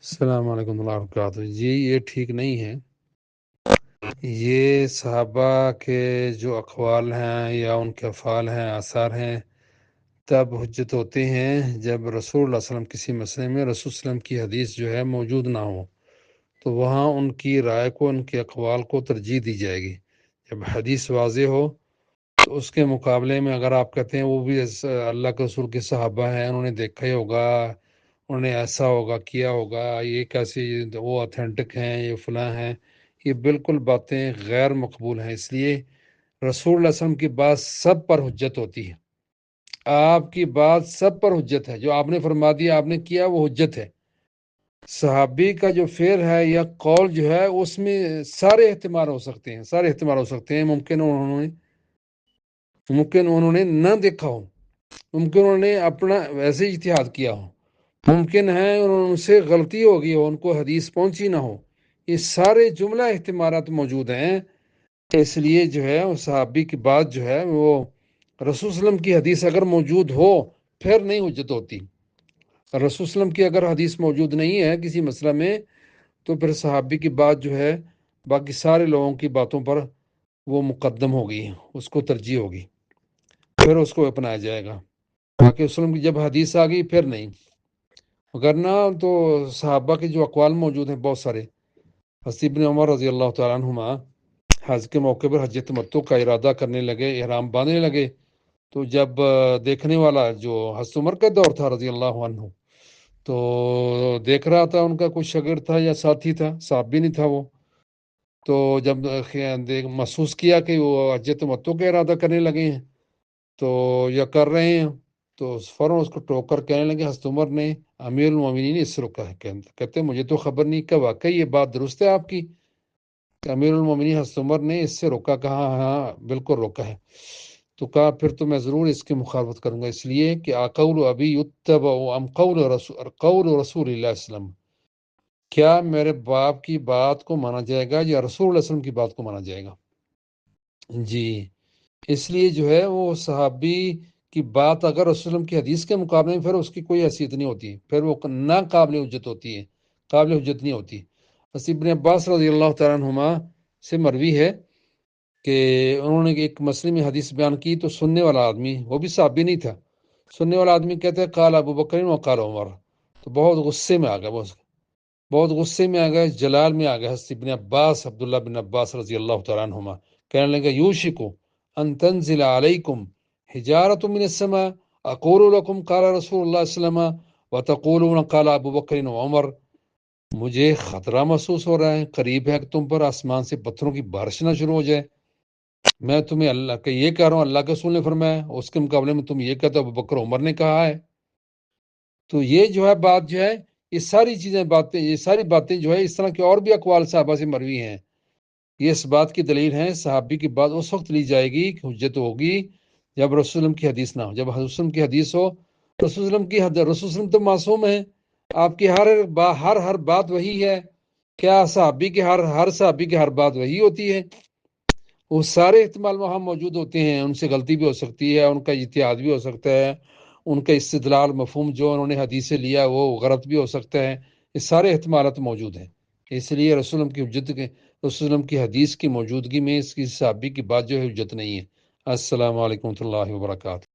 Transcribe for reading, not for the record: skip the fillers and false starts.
السلام علیکم ورحمۃ اللہ وبرکاتہ۔ جی یہ ٹھیک نہیں ہے۔ یہ صحابہ کے جو اقوال ہیں یا ان کے افعال ہیں، آثار ہیں، تب حجت ہوتے ہیں جب رسول اللہ صلی اللہ علیہ وسلم کسی مسئلے میں رسول صلی اللہ علیہ وسلم کی حدیث جو ہے موجود نہ ہو، تو وہاں ان کی رائے کو، ان کے اقوال کو ترجیح دی جائے گی۔ جب حدیث واضح ہو تو اس کے مقابلے میں اگر آپ کہتے ہیں وہ بھی اللہ کے رسول کے صحابہ ہیں، انہوں نے دیکھا ہی ہوگا، انہوں نے ایسا ہوگا کیا ہوگا، یہ کیسے وہ اتھینٹک ہیں، یہ فلاں ہیں، یہ بالکل باتیں غیر مقبول ہیں۔ اس لیے رسول اللہ صلی اللہ علیہ وسلم کی بات سب پر حجت ہوتی ہے۔ آپ کی بات سب پر حجت ہے، جو آپ نے فرما دیا، آپ نے کیا، وہ حجت ہے۔ صحابی کا جو فعل ہے یا قول جو ہے اس میں سارے احتمال ہو سکتے ہیں، سارے احتمال ہو سکتے ہیں۔ ممکن انہوں نے نہ دیکھا ہو، ممکن انہوں نے اپنا ویسے اجتہاد کیا ہو، ممکن ہے ان سے غلطی ہوگی ہو، ان کو حدیث پہنچی نہ ہو۔ یہ سارے جملہ احتمالات موجود ہیں۔ اس لیے جو ہے وہ صحابی کی بات جو ہے وہ رسول صلی اللہ علیہ وسلم کی حدیث اگر موجود ہو پھر نہیں حجت ہوتی۔ رسول صلی اللہ علیہ وسلم کی اگر حدیث موجود نہیں ہے کسی مسئلہ میں، تو پھر صحابی کی بات جو ہے باقی سارے لوگوں کی باتوں پر وہ مقدم ہوگی، اس کو ترجیح ہوگی، پھر اس کو اپنایا جائے گا۔ باقی وسلم کی جب حدیث آ گئی پھر نہیں، وگرنہ تو صحابہ کے جو اقوال موجود ہیں بہت سارے۔ حضرت ابن عمر رضی اللہ تعالیٰ عنہما حج کے موقع پر حج تمتع کا ارادہ کرنے لگے، احرام باندھنے لگے، تو جب دیکھنے والا جو حضرت عمر کا دور تھا رضی اللہ عنہ، تو دیکھ رہا تھا، ان کا کوئی شاگرد تھا یا ساتھی تھا، صحابی نہیں تھا وہ، تو جب محسوس کیا کہ وہ حج تمتع کا ارادہ کرنے لگے ہیں تو یا کر رہے ہیں، تو فوراً اس کو ٹوک کر کہنے لگے، حضرت عمر نے امیر المومنین نے اس سے روکا ہے، کہتے مجھے تو خبر نہیں کہ واقعی یہ بات درست ہے آپ کی کہ امیر المومنین حضرت عمر نے اس سے روکا؟ کہا ہاں بالکل روکا ہے۔ تو کہا پھر تو میں ضرور اس کی مخالفت کروں گا، اس لیے کہ قول ابی یتبع ام قول رسول اللہ علیہ وسلم، کیا میرے باپ کی بات کو مانا جائے گا یا رسول اللہ علیہ وسلم کی بات کو مانا جائے گا؟ جی اس لیے جو ہے وہ صحابی کی بات اگر رسول اللہ کی حدیث کے مقابلے میں پھر اس کی کوئی حیثیت نہیں ہوتی، پھر وہ نہ قابل حجت ہوتی ہے، قابل حجت نہیں ہوتی۔ حضرت ابن عباس رضی اللہ تعالیٰ عنہما سے مروی ہے کہ انہوں نے ایک مسئلے میں حدیث بیان کی، تو سننے والا آدمی، وہ بھی صحابی نہیں تھا، سننے والا آدمی کہتا ہے قال ابو بکر و قال عمر، تو بہت غصے میں آ گیا، بہت غصے میں آ گئے، جلال میں آ گئے۔ حضرت ابن عباس، عبداللہ بن عباس رضی اللہ تعالیٰ عنہما کہنے لگے یوشکو ان تنزل علیکم حجارۃ من السماء اقول لکم قال رسول اللہ صلی اللہ علیہ وسلم وتقولون قال ابو بکر و عمر، مجھے خطرہ محسوس ہو رہا ہے، قریب ہے کہ تم پر آسمان سے پتھروں کی بارش نہ شروع ہو جائے۔ میں تمہیں اللہ کا یہ کہہ رہا ہوں، اللہ کے رسول نے فرمایا، اس کے مقابلے میں تم یہ کہتے ہو ابو بکر عمر نے کہا ہے۔ تو یہ جو ہے بات جو ہے، یہ ساری چیزیں باتیں، یہ ساری باتیں جو ہے اس طرح کے اور بھی اقوال صحابہ سے مروی ہیں، یہ اس بات کی دلیل ہے صحابی کی بات اس وقت لی جائے گی کہ حجت ہوگی جب رسول اللہ کی حدیث نہ ہو۔ جب رسول اللہ کی حدیث ہو، رسول اللہ کی رسول اللہ وسلم تو معصوم ہیں، آپ کی ہر بات وہی ہے، کیا صحابی کے ہر صحابی کی ہر بات وہی ہوتی ہے؟ وہ سارے احتمال وہاں موجود ہوتے ہیں، ان سے غلطی بھی ہو سکتی ہے، ان کا اجتہاد بھی ہو سکتا ہے، ان کا استدلال مفہوم جو انہوں نے حدیث سے لیا وہ غلط بھی ہو سکتا ہے، یہ سارے احتمالات موجود ہیں۔ اس لیے رسول اللہ کی حجت کے، رسول اللہ کی حدیث کی موجودگی میں اس کی صحابی کی بات جو ہے حجت نہیں ہے۔ السلام علیکم ورحمۃ اللہ وبرکاتہ۔